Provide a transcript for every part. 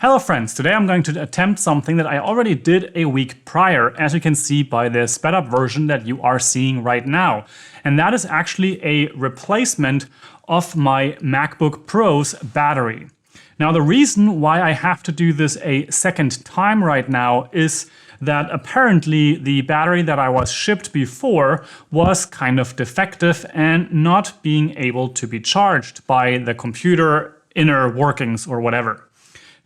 Hello friends, today I'm going to attempt something that I already did a week prior, as you can see by the sped up version that you are seeing right now. And that is actually a replacement of my MacBook Pro's battery. Now the reason why I have to do this a second time right now is that apparently the battery that I was shipped before was kind of defective and not being able to be charged by the computer inner workings or whatever.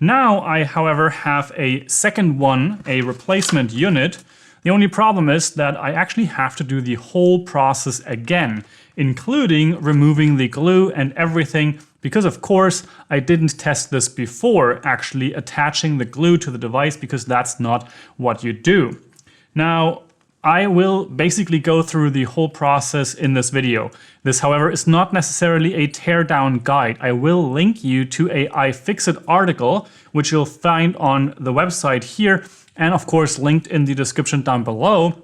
Now I, however, have a second one, a replacement unit. The only problem is that I actually have to do the whole process again, including removing the glue and everything, because of course I didn't test this before actually attaching the glue to the device, because that's not what you do. Now, I will basically go through the whole process in this video. This, however, is not necessarily a teardown guide. I will link you to a iFixit article, which you'll find on the website here, and of course linked in the description down below.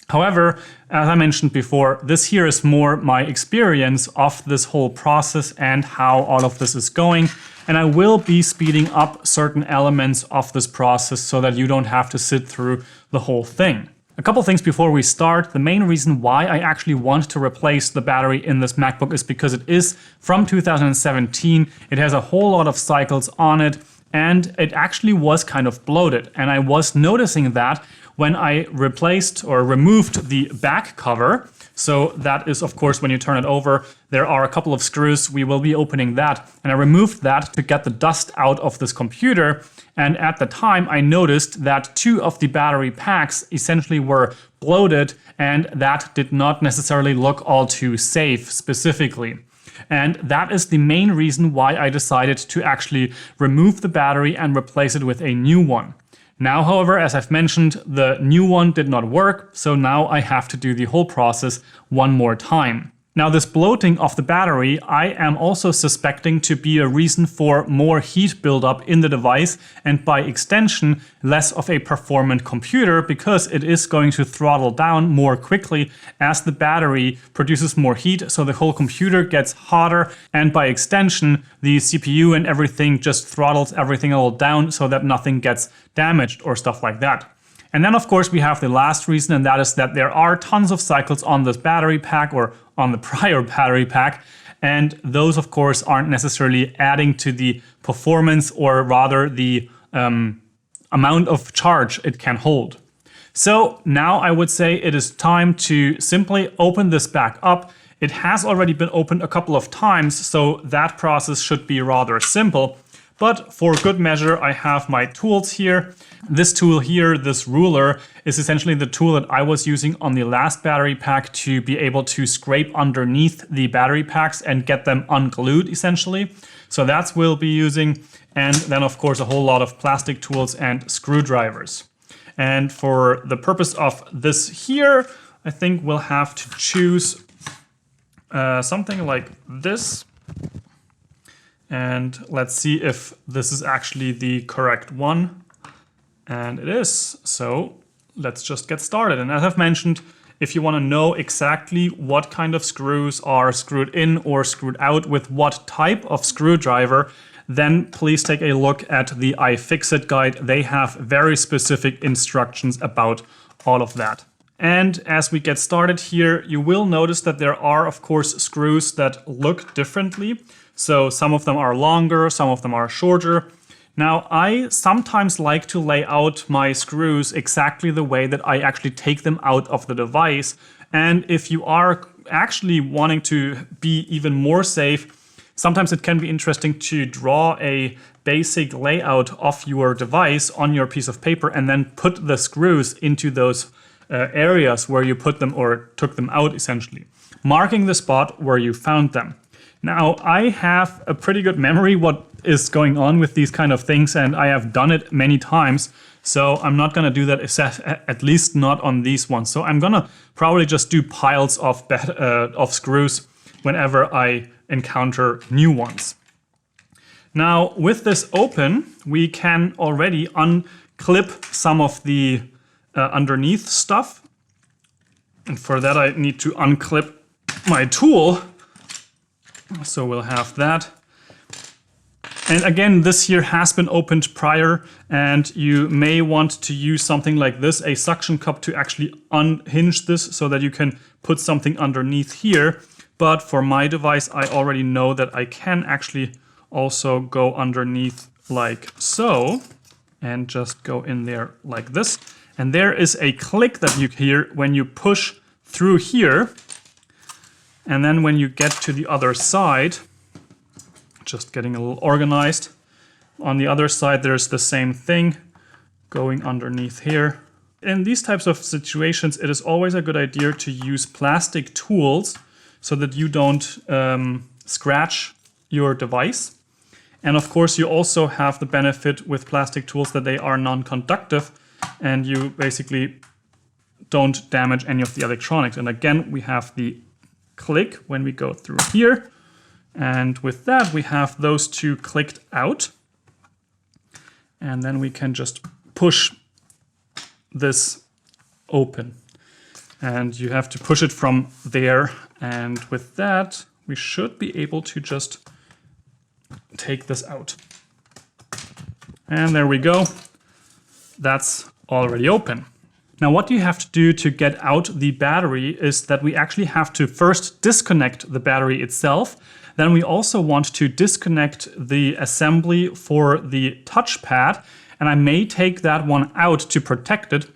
However, as I mentioned before, this here is more my experience of this whole process and how all of this is going. And I will be speeding up certain elements of this process so that you don't have to sit through the whole thing. A couple things before we start. The main reason why I actually want to replace the battery in this MacBook is because it is from 2017. It has a whole lot of cycles on it, and it actually was kind of bloated. And I was noticing that when I replaced or removed the back cover. So that is, of course, when you turn it over, there are a couple of screws. We will be opening that. And I removed that to get the dust out of this computer. And at the time, I noticed that two of the battery packs essentially were bloated, and that did not necessarily look all too safe specifically. And that is the main reason why I decided to actually remove the battery and replace it with a new one. Now, however, as I've mentioned, the new one did not work, so now I have to do the whole process one more time. Now, this bloating of the battery, I am also suspecting to be a reason for more heat buildup in the device, and by extension, less of a performant computer, because it is going to throttle down more quickly as the battery produces more heat, so the whole computer gets hotter, and by extension, the CPU and everything just throttles everything all down so that nothing gets damaged or stuff like that. And then, of course, we have the last reason, and that is that there are tons of cycles on this battery pack or on the prior battery pack. And those, of course, aren't necessarily adding to the performance, or rather the amount of charge it can hold. So now I would say it is time to simply open this back up. It has already been opened a couple of times, so that process should be rather simple. But for good measure, I have my tools here. This tool here, this ruler, is essentially the tool that I was using on the last battery pack to be able to scrape underneath the battery packs and get them unglued, essentially. So that's what we'll be using. And then, of course, a whole lot of plastic tools and screwdrivers. And for the purpose of this here, I think we'll have to choose something like this. And let's see if this is actually the correct one. And it is. So let's just get started. And as I've mentioned, if you want to know exactly what kind of screws are screwed in or screwed out with what type of screwdriver, then please take a look at the iFixit guide. They have very specific instructions about all of that. And as we get started here, you will notice that there are, of course, screws that look differently. So some of them are longer, some of them are shorter. Now, I sometimes like to lay out my screws exactly the way that I actually take them out of the device. And if you are actually wanting to be even more safe, sometimes it can be interesting to draw a basic layout of your device on your piece of paper and then put the screws into those areas where you put them or took them out, essentially, marking the spot where you found them. Now, I have a pretty good memory what is going on with these kind of things, and I have done it many times. So I'm not going to do that, at least not on these ones. So I'm going to probably just do piles of screws whenever I encounter new ones. Now, with this open, we can already unclip some of the underneath stuff. And for that, I need to unclip my tool. So we'll have that. And again, this here has been opened prior, and you may want to use something like this, a suction cup, to actually unhinge this so that you can put something underneath here. But for my device, I already know that I can actually also go underneath like so and just go in there like this. And there is a click that you hear when you push through here. And then when you get to the other side, just getting a little organized. On the other side, there's the same thing going underneath here. In these types of situations, it is always a good idea to use plastic tools so that you don't scratch your device. And of course, you also have the benefit with plastic tools that they are non-conductive and you basically don't damage any of the electronics. And again, we have the click when we go through here. And with that, we have those two clicked out. And then we can just push this open. And you have to push it from there. And with that, we should be able to just take this out. And there we go. That's already open. Now, what you have to do to get out the battery is that we actually have to first disconnect the battery itself. Then we also want to disconnect the assembly for the touchpad. And I may take that one out to protect it.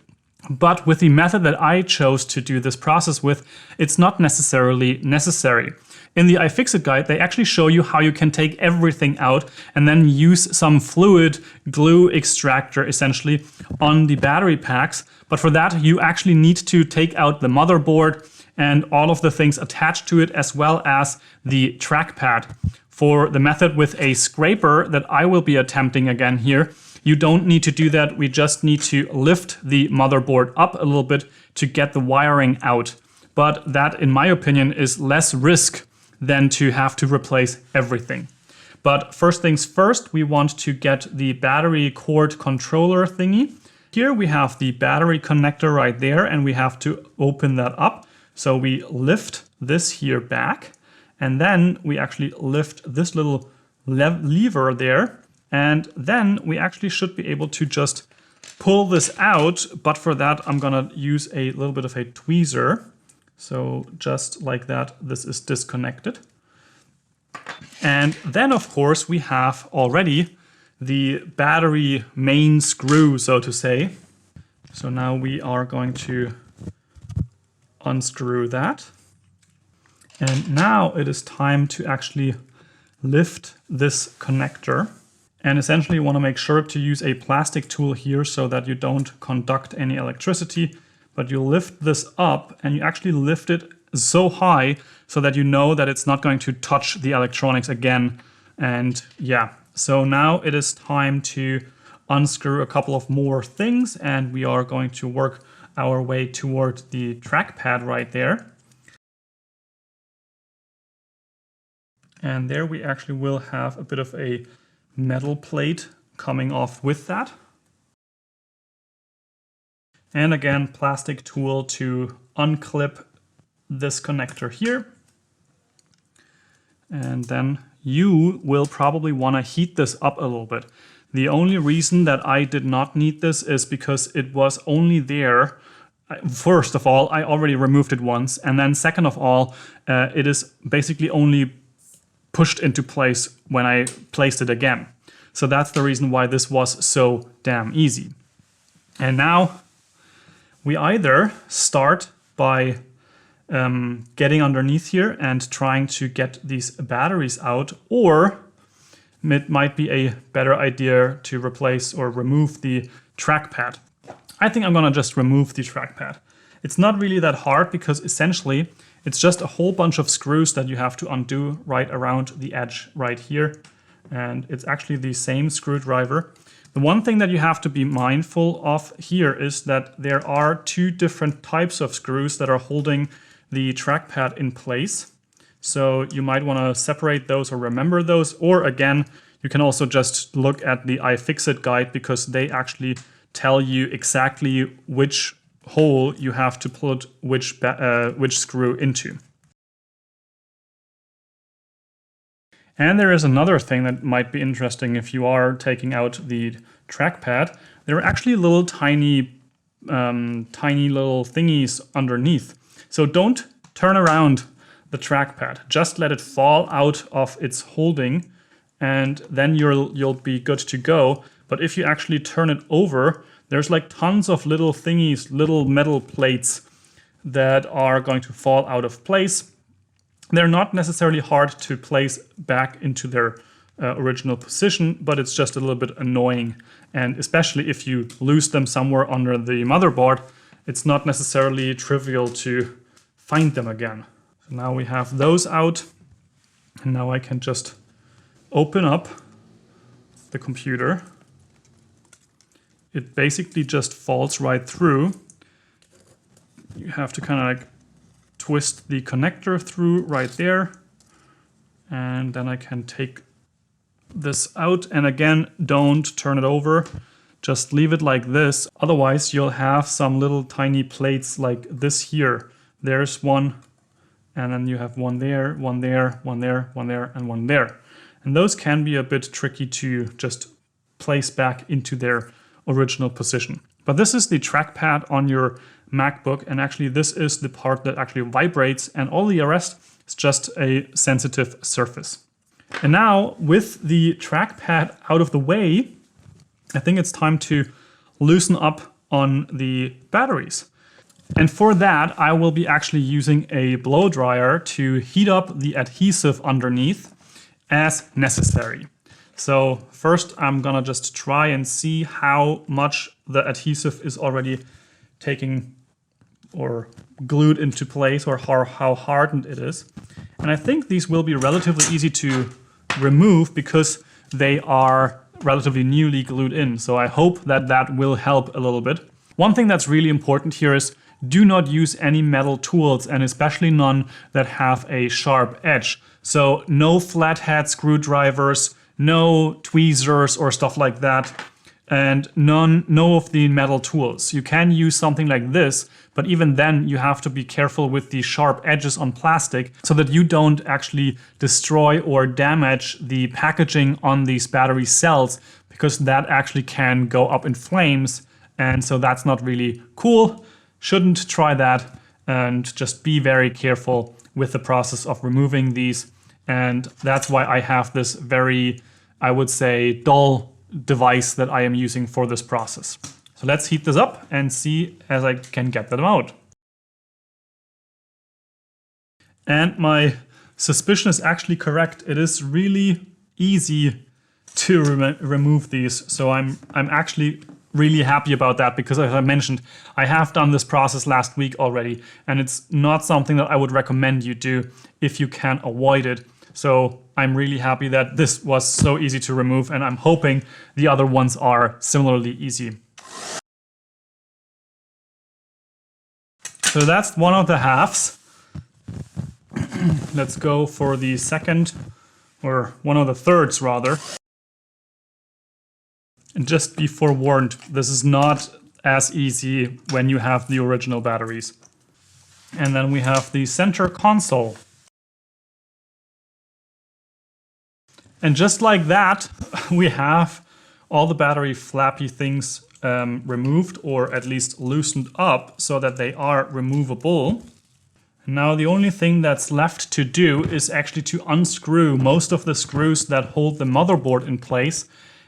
But with the method that I chose to do this process with, it's not necessarily necessary. In the iFixit guide, they actually show you how you can take everything out and then use some fluid glue extractor essentially on the battery packs. But for that, you actually need to take out the motherboard and all of the things attached to it, as well as the trackpad. For the method with a scraper that I will be attempting again here, you don't need to do that. We just need to lift the motherboard up a little bit to get the wiring out. But that, in my opinion, is less risk than to have to replace everything. But first things first, we want to get the battery cord controller thingy. Here we have the battery connector right there, and we have to open that up. So we lift this here back, and then we actually lift this little lever there. And then we actually should be able to just pull this out. But for that, I'm gonna use a little bit of a tweezer. So just like that, this is disconnected. And then of course we have already the battery main screw, so to say. So now we are going to unscrew that. And now it is time to actually lift this connector. And essentially you want to make sure to use a plastic tool here so that you don't conduct any electricity. But you lift this up and you actually lift it so high so that you know that it's not going to touch the electronics again. And yeah, so now it is time to unscrew a couple of more things, and we are going to work our way toward the trackpad right there. And there we actually will have a bit of a metal plate coming off with that. And again, plastic tool to unclip this connector here. And then you will probably want to heat this up a little bit. The only reason that I did not need this is because it was only there. First of all, I already removed it once. And then second of all, it is basically only pushed into place when I placed it again. So that's the reason why this was so damn easy. And now we either start by getting underneath here and trying to get these batteries out, or it might be a better idea to replace or remove the trackpad. I think I'm gonna just remove the trackpad. It's not really that hard because essentially it's just a whole bunch of screws that you have to undo right around the edge right here. And it's actually the same screwdriver. The one thing that you have to be mindful of here is that there are two different types of screws that are holding the trackpad in place. So you might want to separate those or remember those. Or again, you can also just look at the iFixit guide because they actually tell you exactly which hole you have to put which screw into. And there is another thing that might be interesting if you are taking out the trackpad. There are actually little tiny little thingies underneath. So don't turn around the trackpad. Just let it fall out of its holding, and then you'll be good to go. But if you actually turn it over, there's like tons of little thingies, little metal plates that are going to fall out of place. They're not necessarily hard to place back into their original position, but it's just a little bit annoying. And especially if you lose them somewhere under the motherboard, it's not necessarily trivial to find them again. So now we have those out, and now I can just open up the computer. It basically just falls right through. You have to kind of like twist the connector through right there, and then I can take this out. And again, don't turn it over, just leave it like this. Otherwise you'll have some little tiny plates like this here. There's one, and then you have one there, one there, one there, one there, and one there. And those can be a bit tricky to just place back into their original position. But this is the trackpad on your MacBook, and actually this is the part that actually vibrates, and all the rest is just a sensitive surface. And now with the trackpad out of the way, I think it's time to loosen up on the batteries. And for that, I will be actually using a blow dryer to heat up the adhesive underneath as necessary. So first I'm gonna just try and see how much the adhesive is already taking or glued into place, or how hardened it is. And I think these will be relatively easy to remove because they are relatively newly glued in. So I hope that that will help a little bit. One thing that's really important here is do not use any metal tools, and especially none that have a sharp edge. So no flathead screwdrivers, no tweezers or stuff like that, and no of the metal tools. You can use something like this, but even then you have to be careful with the sharp edges on plastic so that you don't actually destroy or damage the packaging on these battery cells, because that actually can go up in flames, and so that's not really cool. Shouldn't try that, and just be very careful with the process of removing these. And that's why I have this very, I would say, dull device that I am using for this process. So let's heat this up and see as I can get them out. And my suspicion is actually correct. It is really easy to remove these. So I'm actually really happy about that, because as I mentioned, I have done this process last week already, and it's not something that I would recommend you do if you can avoid it. So I'm really happy that this was so easy to remove, and I'm hoping the other ones are similarly easy. So that's one of the halves. Let's go for the second, or one of the thirds rather. And just be forewarned, this is not as easy when you have the original batteries. And then we have the center console. And just like that, we have all the battery flappy things removed, or at least loosened up so that they are removable. Now the only thing that's left to do is actually to unscrew most of the screws that hold the motherboard in place.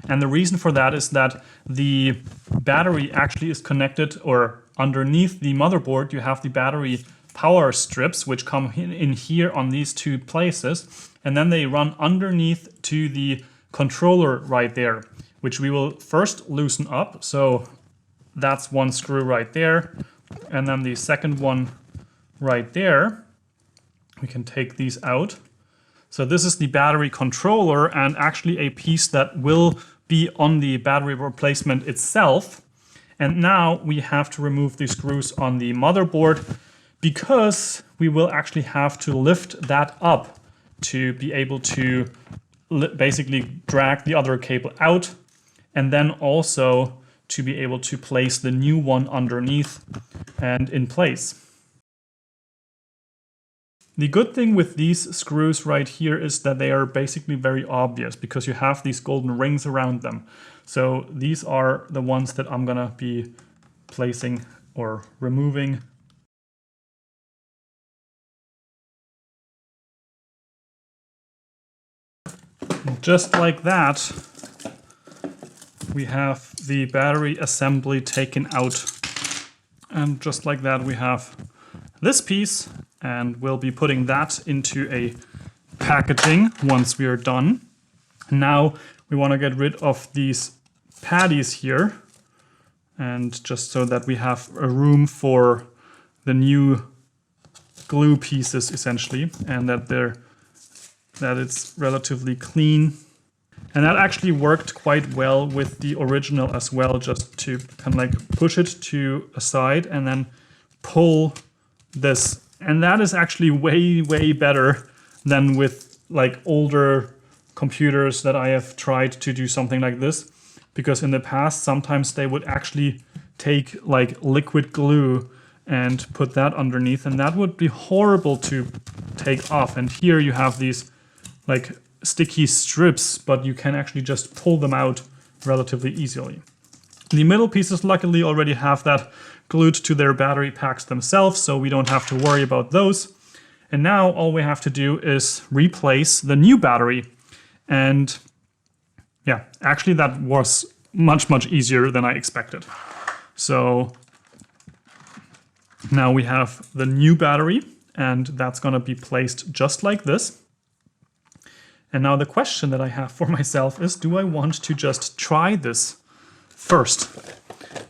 And the reason for that is that the battery actually is connected, or underneath the motherboard you have the battery power strips, which come in here on these two places, and then they run underneath to the controller right there, which we will first loosen up. So that's one screw right there, and then the second one right there. We can take these out. So this is the battery controller, and actually a piece that will be on the battery replacement itself. And now we have to remove the screws on the motherboard, because we will actually have to lift that up to be able to basically drag the other cable out, and then also to be able to place the new one underneath and in place. The good thing with these screws right here is that they are basically very obvious because you have these golden rings around them. So these are the ones that I'm gonna be placing or removing. And just like that, we have the battery assembly taken out. And just like that, we have this piece, and we'll be putting that into a packaging once we are done. Now we want to get rid of these patties here, and just so that we have a room for the new glue pieces essentially, and that it's relatively clean. And that actually worked quite well with the original as well, just to kind of like push it to a side and then pull this. And that is actually way, way better than with like older computers that I have tried to do something like this. Because in the past, sometimes they would actually take like liquid glue and put that underneath, and that would be horrible to take off. And here you have these like sticky strips, but you can actually just pull them out relatively easily. The middle pieces luckily already have that glued to their battery packs themselves, so we don't have to worry about those. And now all we have to do is replace the new battery. And yeah, actually that was much, much easier than I expected. So now we have the new battery, and that's gonna be placed just like this. And now the question that I have for myself is, do I want to just try this first?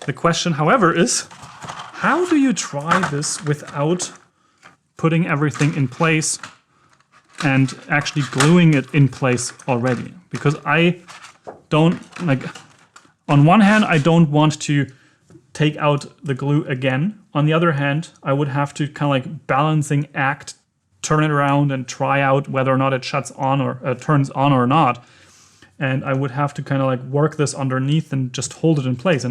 The question, however, is, how do you try this without putting everything in place and actually gluing it in place already? Because I don't, like, on one hand, I don't want to take out the glue again. On the other hand, I would have to kind of like balancing act, turn it around and try out whether or not it shuts on or turns on or not. And I would have to kind of like work this underneath and just hold it in place.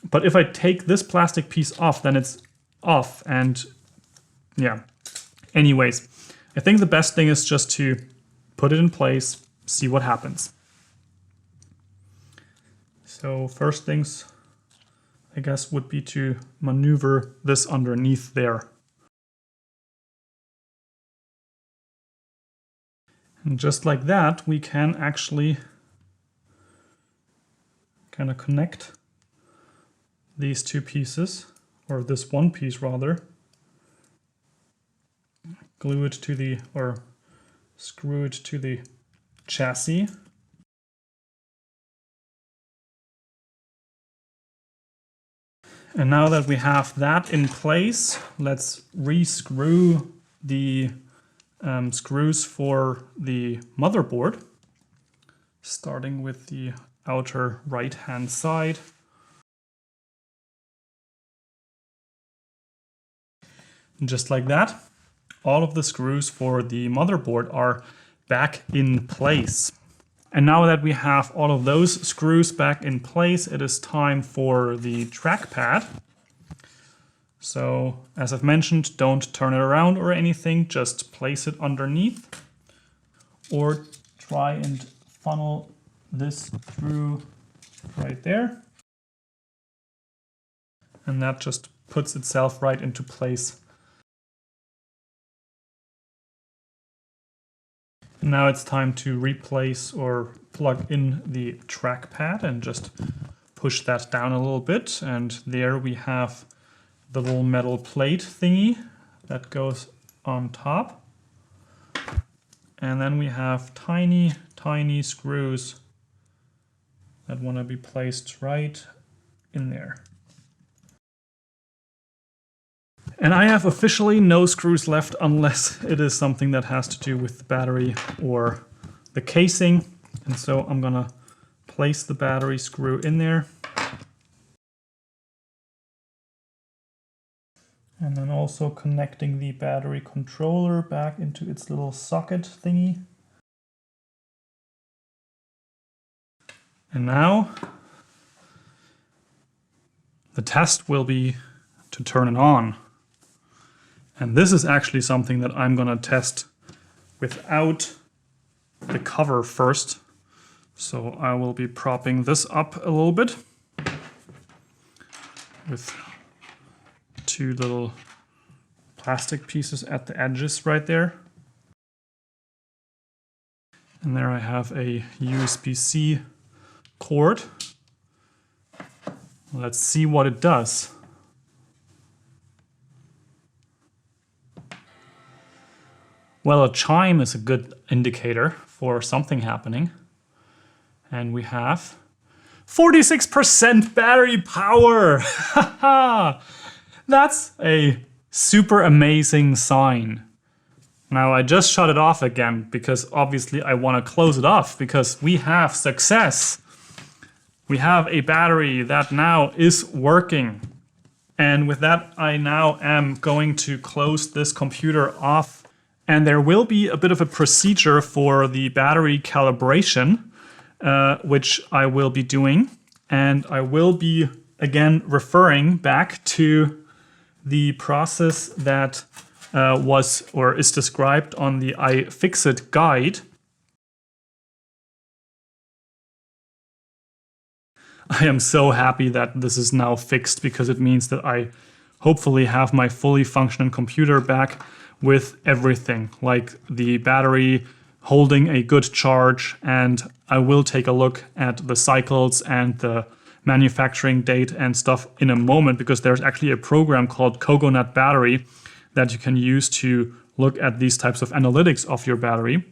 But if I take this plastic piece off, then it's off. And yeah, anyways, I think the best thing is just to put it in place, see what happens. So first things, I guess, would be to maneuver this underneath there. And just like that, we can actually kind of connect these two pieces, or this one piece rather, glue it to the, or screw it to the chassis. And now that we have that in place, let's re-screw the screws for the motherboard, starting with the outer right-hand side. And just like that, all of the screws for the motherboard are back in place. And now that we have all of those screws back in place, it is time for the trackpad. So, as I've mentioned, don't turn it around or anything, just place it underneath. Or try and funnel this through right there. And that just puts itself right into place. And now it's time to replace or plug in the trackpad and just push that down a little bit. And there we have the little metal plate thingy that goes on top. And then we have tiny, tiny screws that want to be placed right in there. And I have officially no screws left unless it is something that has to do with the battery or the casing. And so I'm gonna place the battery screw in there. And then also connecting the battery controller back into its little socket thingy. And now the test will be to turn it on. And this is actually something that I'm gonna test without the cover first. So I will be propping this up a little bit with 2 little plastic pieces at the edges right there. And there I have a USB-C cord. Let's see what it does. Well, a chime is a good indicator for something happening. And we have 46% battery power. That's a super amazing sign. Now I just shut it off again because obviously I want to close it off because we have success. We have a battery that now is working. And with that, I now am going to close this computer off. And there will be a bit of a procedure for the battery calibration, which I will be doing. And I will be, again, referring back to the process that was or is described on the iFixit guide. I am so happy that this is now fixed because it means that I hopefully have my fully functioning computer back with everything, like the battery holding a good charge, and I will take a look at the cycles and the manufacturing date and stuff in a moment, because there's actually a program called Coconut Battery that you can use to look at these types of analytics of your battery.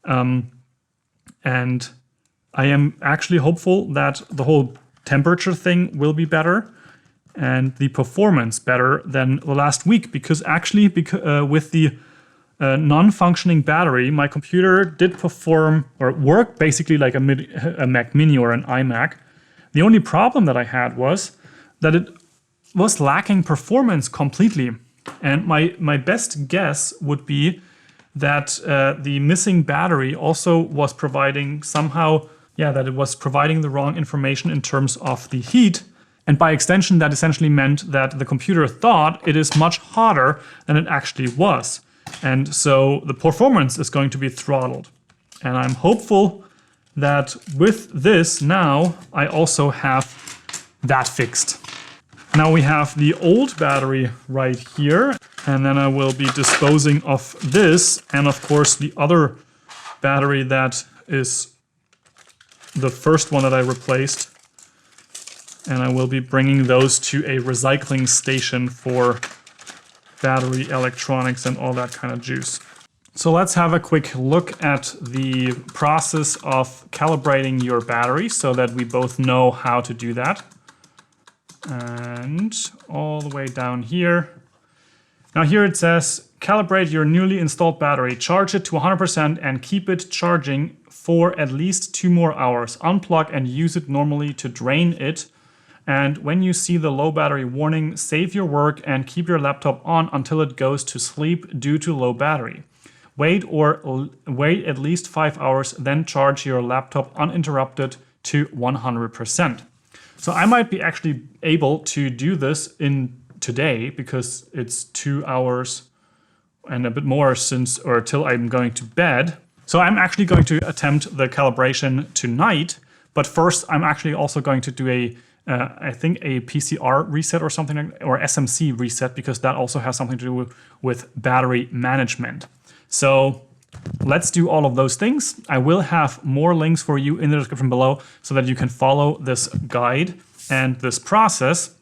And I am actually hopeful that the whole temperature thing will be better and the performance better than the last week, because actually with the non-functioning battery, my computer did perform or work basically like a Mac Mini or an iMac. The only problem that I had was that it was lacking performance completely. And my best guess would be that the missing battery also was providing somehow, that it was providing the wrong information in terms of the heat. And by extension, that essentially meant that the computer thought it is much hotter than it actually was. And so the performance is going to be throttled. And I'm hopeful that with this now, I also have that fixed. Now we have the old battery right here, and then I will be disposing of this, and of course the other battery that is the first one that I replaced. And I will be bringing those to a recycling station for battery electronics and all that kind of juice. So let's have a quick look at the process of calibrating your battery so that we both know how to do that. And all the way down here. Now here it says, calibrate your newly installed battery, charge it to 100% and keep it charging for at least 2 more hours. Unplug and use it normally to drain it. And when you see the low battery warning, save your work and keep your laptop on until it goes to sleep due to low battery. Wait at least 5 hours, then charge your laptop uninterrupted to 100%. So I might be actually able to do this in today because it's 2 hours and a bit more till I'm going to bed. So I'm actually going to attempt the calibration tonight, but first I'm actually also going to do I think a PCR reset or something, or SMC reset, because that also has something to do with battery management. So let's do all of those things. I will have more links for you in the description below so that you can follow this guide and this process.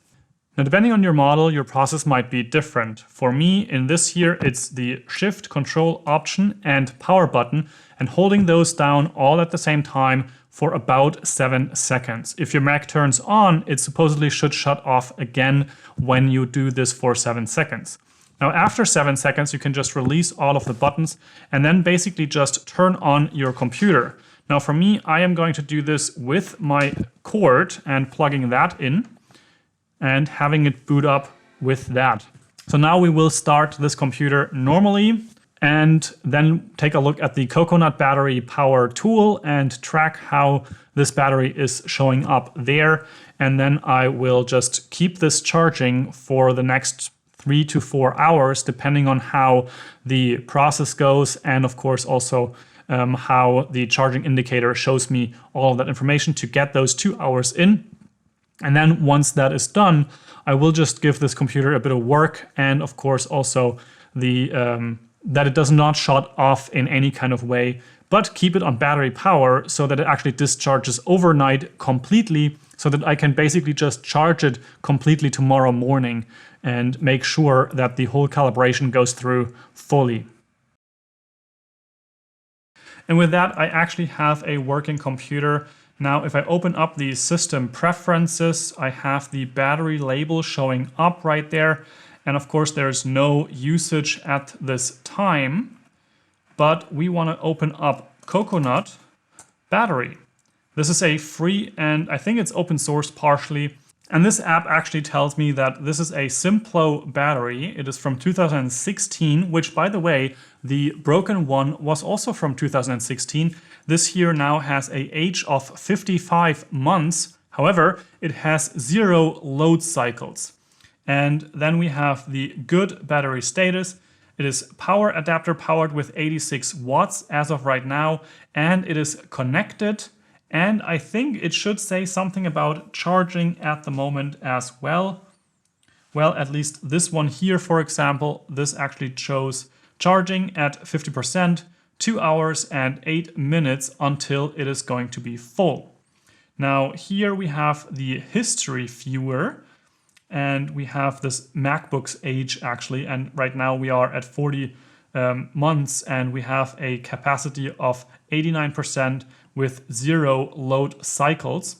Now, depending on your model, your process might be different. For me, in this here, it's the Shift, Control, Option, and Power button, and holding those down all at the same time for about 7 seconds. If your Mac turns on, it supposedly should shut off again when you do this for 7 seconds. Now, after 7 seconds, you can just release all of the buttons and then basically just turn on your computer. Now, for me, I am going to do this with my cord and plugging that in and having it boot up with that. So now we will start this computer normally and then take a look at the Coconut Battery Power tool and track how this battery is showing up there. And then I will just keep this charging for the next 3 to 4 hours, depending on how the process goes, and of course also how the charging indicator shows me all of that information to get those 2 hours in. And then once that is done, I will just give this computer a bit of work, and of course also the that it does not shut off in any kind of way, but keep it on battery power so that it actually discharges overnight completely, so that I can basically just charge it completely tomorrow morning and make sure that the whole calibration goes through fully. And with that, I actually have a working computer. Now, if I open up the system preferences, I have the battery label showing up right there. And of course, there's no usage at this time, but we want to open up Coconut Battery. This is a free, and I think it's open source partially. And this app actually tells me that this is a Simplo battery. It is from 2016, which, by the way, the broken one was also from 2016. This here now has an age of 55 months. However, it has 0 load cycles. And then we have the good battery status. It is power adapter powered with 86 watts as of right now, and it is connected. And I think it should say something about charging at the moment as well. Well, at least this one here, for example, this actually shows charging at 50%, 2 hours and 8 minutes until it is going to be full. Now here we have the history viewer, and we have this MacBook's age actually, and right now we are at 40 months, and we have a capacity of 89% with 0 load cycles.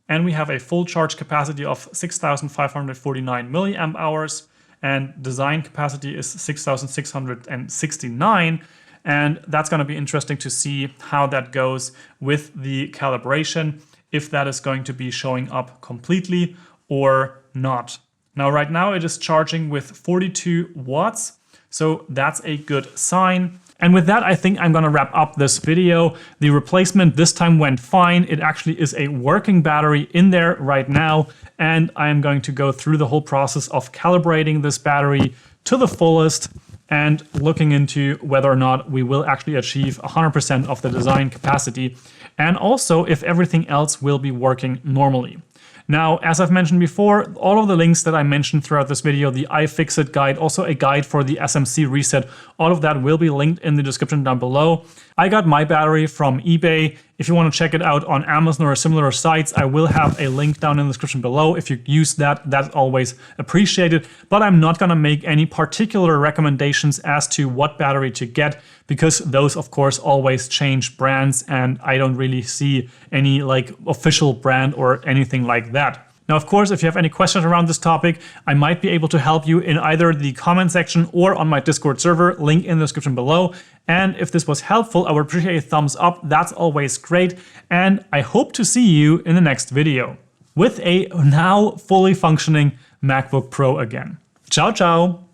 And we have a full charge capacity of 6,549 milliamp hours, and design capacity is 6,669. And that's going to be interesting to see how that goes with the calibration, if that is going to be showing up completely or not. Now, right now it is charging with 42 watts, so that's a good sign. And with that, I think I'm going to wrap up this video. The replacement this time went fine. It actually is a working battery in there right now. And I am going to go through the whole process of calibrating this battery to the fullest and looking into whether or not we will actually achieve 100% of the design capacity, and also if everything else will be working normally. Now, as I've mentioned before, all of the links that I mentioned throughout this video, the iFixit guide, also a guide for the SMC Reset, all of that will be linked in the description down below. I got my battery from eBay. If you want to check it out on Amazon or similar sites, I will have a link down in the description below. If you use that, that's always appreciated. But I'm not going to make any particular recommendations as to what battery to get, because those, of course, always change brands, and I don't really see any like official brand or anything like that. Now, of course, if you have any questions around this topic, I might be able to help you in either the comment section or on my Discord server, link in the description below. And if this was helpful, I would appreciate a thumbs up. That's always great. And I hope to see you in the next video with a now fully functioning MacBook Pro again. Ciao, ciao.